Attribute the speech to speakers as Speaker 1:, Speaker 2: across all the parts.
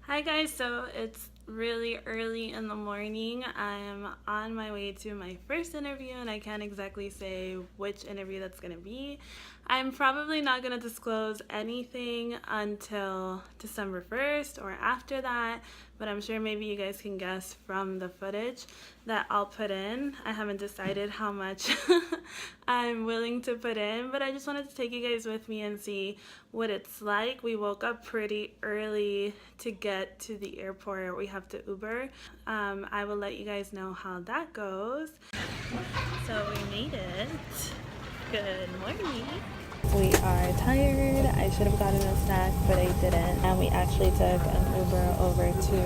Speaker 1: Hi guys, so it's really early in the morning. I'm on my way to my first interview and I can't exactly say which interview that's going to be. I'm probably not going to disclose anything until December 1st or after that, but I'm sure maybe you guys can guess from the footage that I'll put in. I haven't decided how much I'm willing to put in, but I just wanted to take you guys with me and see what it's like. We woke up pretty early to get to the airport. We have to Uber. I will let you guys know how that goes. So we made it. Good morning. We are tired. I should have gotten a snack, but I didn't. And we actually took an Uber over to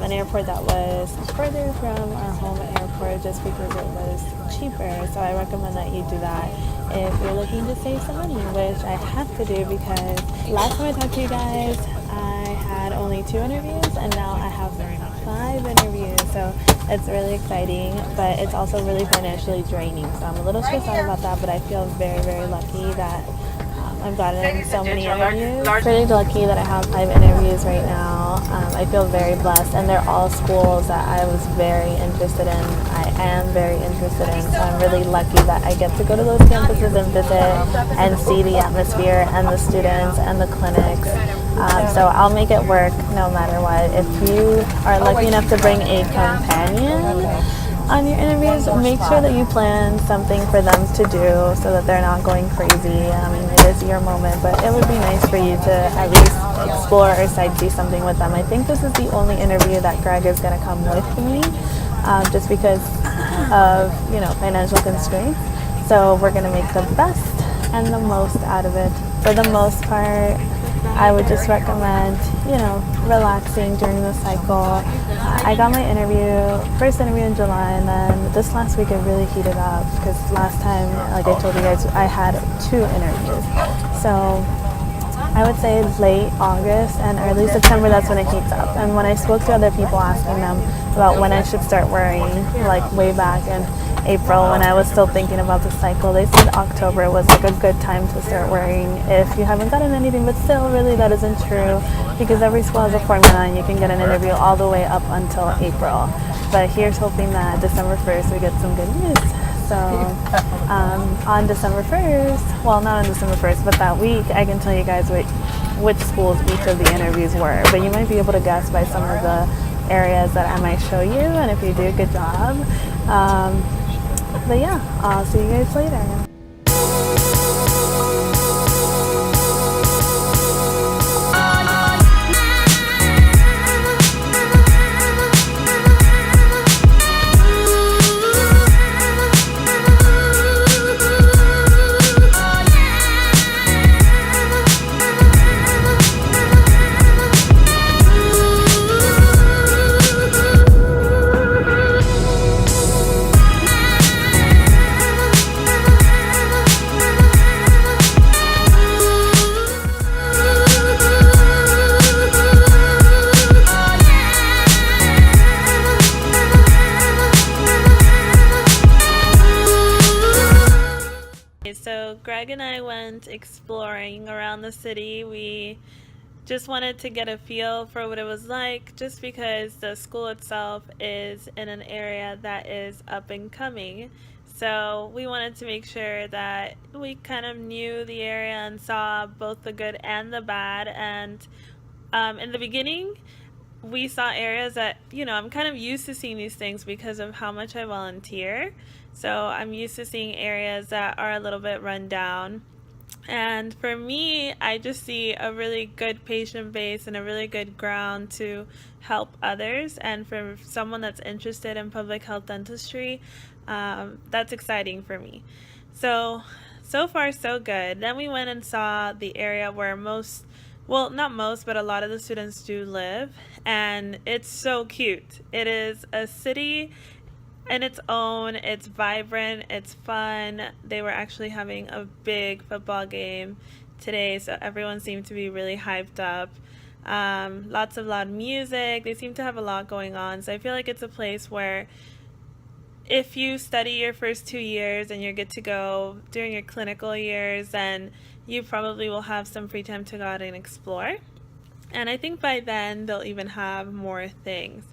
Speaker 1: an airport that was further from our home airport just because it was cheaper. So I recommend that you do that if you're looking to save some money, which I have to do because last time I talked to you guys, I had only 2 interviews and now I have 5 interviews. So it's really exciting, but it's also really financially draining. So I'm a little stressed out about that, but I feel very, very lucky that I've gotten so many interviews. Really lucky that I have 5 interviews right now. I feel very blessed, and they're all schools that I was very interested in. I am very interested in, so I'm really lucky that I get to go to those campuses and visit and see the atmosphere and the students and the clinics. So I'll make it work no matter what. If you are lucky enough to bring a companion on your interviews, make sure that you plan something for them to do so that they're not going crazy. I mean, it is your moment, but it would be nice for you to at least explore or sightsee something with them. I think this is the only interview that Greg is going to come with me, just because of, financial constraints. So we're going to make the best and the most out of it. For the most part, I would just recommend, relaxing during the cycle. I got my first interview in July, and then this last week it really heated up because last time, like I told you guys, I had 2 interviews. So I would say late August and early September, that's when it heats up. And when I spoke to other people asking them about when I should start worrying, like way back in April when I was still thinking about the cycle, they said October was like a good time to start worrying if you haven't gotten anything. But still, really, that isn't true because every school has a formula and you can get an interview all the way up until April. But here's hoping that December 1st we get some good news. So on December 1st, well, not on December 1st, but that week, I can tell you guys which schools each of the interviews were. But you might be able to guess by some of the areas that I might show you. And if you do, good job. But yeah, I'll see you guys later. So Greg and I went exploring around the city. We just wanted to get a feel for what it was like, just because the school itself is in an area that is up and coming. So we wanted to make sure that we kind of knew the area and saw both the good and the bad. And in the beginning, we saw areas that, I'm kind of used to seeing these things because of how much I volunteer. So I'm used to seeing areas that are a little bit run down. And for me, I just see a really good patient base and a really good ground to help others. And for someone that's interested in public health dentistry, that's exciting for me. So far, so good. Then we went and saw the area where not most, but a lot of the students do live. And it's so cute. It is a city in its own. It's vibrant, it's fun. They were actually having a big football game today, so everyone seemed to be really hyped up. Lots of loud music. They seem to have a lot going on, so I feel like it's a place where if you study your first 2 years and you're good to go during your clinical years, then you probably will have some free time to go out and explore. And I think by then they'll even have more things.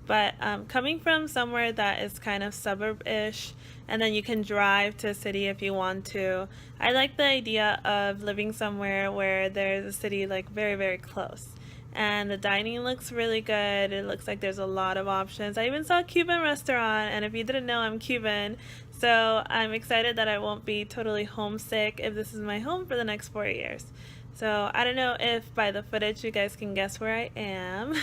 Speaker 1: But coming from somewhere that is kind of suburb-ish, and then you can drive to a city if you want to, I like the idea of living somewhere where there's a city like very, very close. And the dining looks really good. It looks like there's a lot of options. I even saw a Cuban restaurant, and if you didn't know, I'm Cuban. So I'm excited that I won't be totally homesick if this is my home for the next 4 years. So I don't know if by the footage you guys can guess where I am.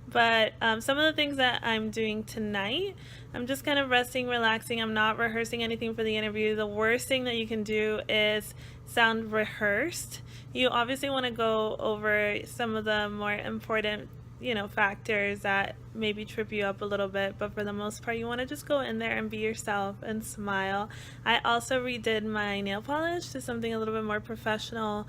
Speaker 1: But some of the things that I'm doing tonight, I'm just kind of resting, relaxing. I'm not rehearsing anything for the interview. The worst thing that you can do is sound rehearsed. You obviously want to go over some of the more important, factors that maybe trip you up a little bit, but for the most part, you want to just go in there and be yourself and smile. I also redid my nail polish to something a little bit more professional.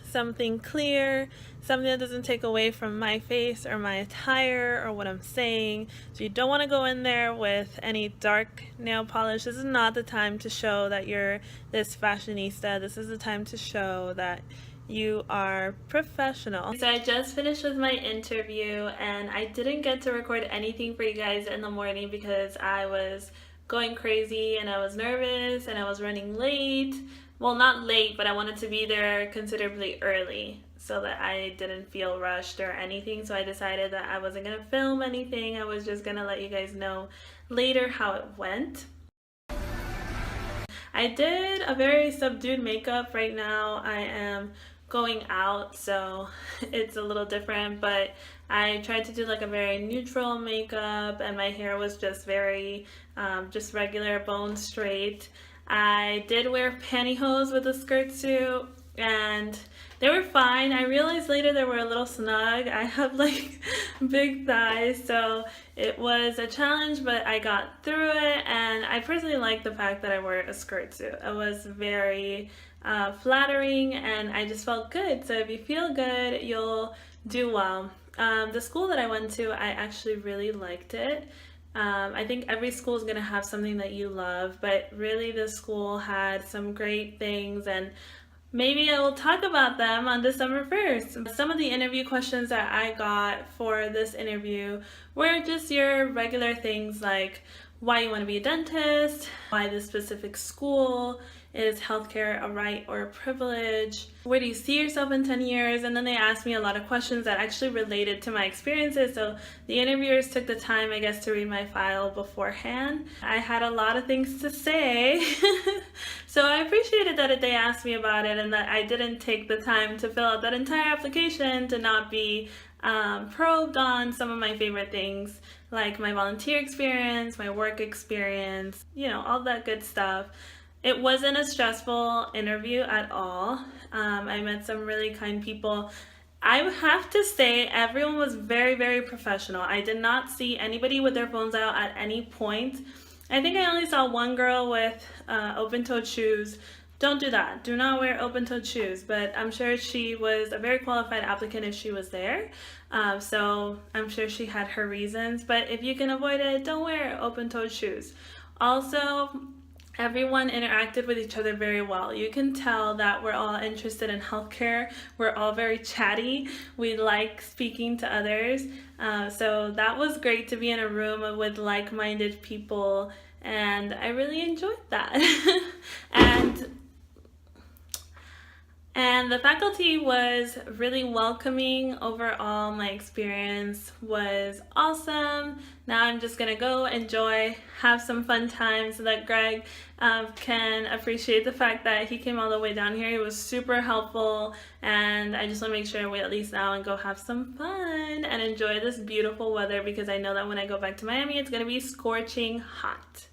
Speaker 1: Something clear, something that doesn't take away from my face or my attire or what I'm saying. So you don't want to go in there with any dark nail polish. This is not the time to show that you're this fashionista. This is the time to show that you are professional. So I just finished with my interview, and I didn't get to record anything for you guys in the morning because I was going crazy and I was nervous and I was running late. Well, not late, but I wanted to be there considerably early so that I didn't feel rushed or anything. So I decided that I wasn't going to film anything. I was just going to let you guys know later how it went. I did a very subdued makeup. Right now I am going out, so it's a little different, but I tried to do like a very neutral makeup, and my hair was just very just regular bone straight. I did wear pantyhose with a skirt suit, and they were fine. I realized later they were a little snug. I have like big thighs, so it was a challenge, but I got through it, and I personally like the fact that I wore a skirt suit. It was very flattering, and I just felt good. So if you feel good, you'll do well. The school that I went to, I actually really liked it. I think every school is going to have something that you love, but really this school had some great things, and maybe I will talk about them on December 1st. Some of the interview questions that I got for this interview were just your regular things like why you want to be a dentist, why this specific school, is healthcare a right or a privilege, where do you see yourself in 10 years, and then they asked me a lot of questions that actually related to my experiences, so the interviewers took the time, I guess, to read my file beforehand. I had a lot of things to say, so I appreciated that they asked me about it and that I didn't take the time to fill out that entire application to not be probed on some of my favorite things, like my volunteer experience, my work experience, all that good stuff. It wasn't a stressful interview at all. I met some really kind people. I have to say everyone was very, very professional. I did not see anybody with their phones out at any point. I think I only saw one girl with open-toed shoes. Don't do that. Do not wear open-toed shoes, but I'm sure she was a very qualified applicant if she was there. So I'm sure she had her reasons, but if you can avoid it, don't wear open-toed shoes. Also, everyone interacted with each other very well. You can tell that we're all interested in healthcare. We're all very chatty. We like speaking to others. So that was great to be in a room with like-minded people, and I really enjoyed that. And the faculty was really welcoming. Overall, my experience was awesome. Now I'm just gonna go enjoy, have some fun time so that Greg can appreciate the fact that he came all the way down here. He was super helpful, and I just wanna make sure I wait at least now and go have some fun and enjoy this beautiful weather, because I know that when I go back to Miami, it's gonna be scorching hot.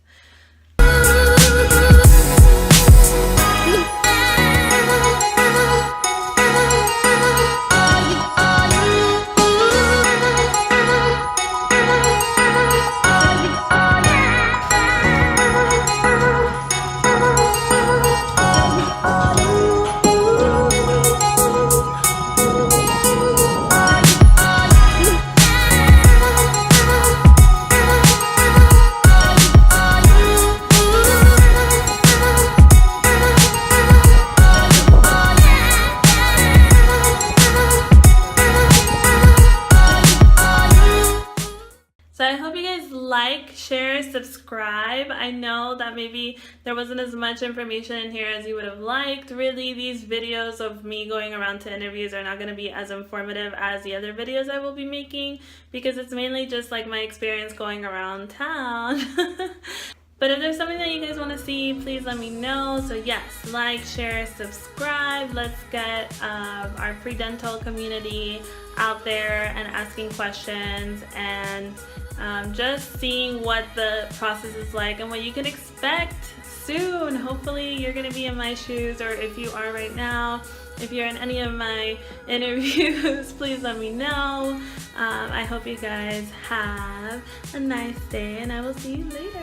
Speaker 1: like, share, subscribe. I know that maybe there wasn't as much information in here as you would have liked. Really, these videos of me going around to interviews are not going to be as informative as the other videos I will be making, because it's mainly just like my experience going around town. But if there's something that you guys want to see, please let me know. So yes, like, share, subscribe. Let's get our pre-dental community out there and asking questions, and just seeing what the process is like and what you can expect soon. Hopefully you're going to be in my shoes, or if you are right now, if you're in any of my interviews, please let me know. I hope you guys have a nice day, and I will see you later.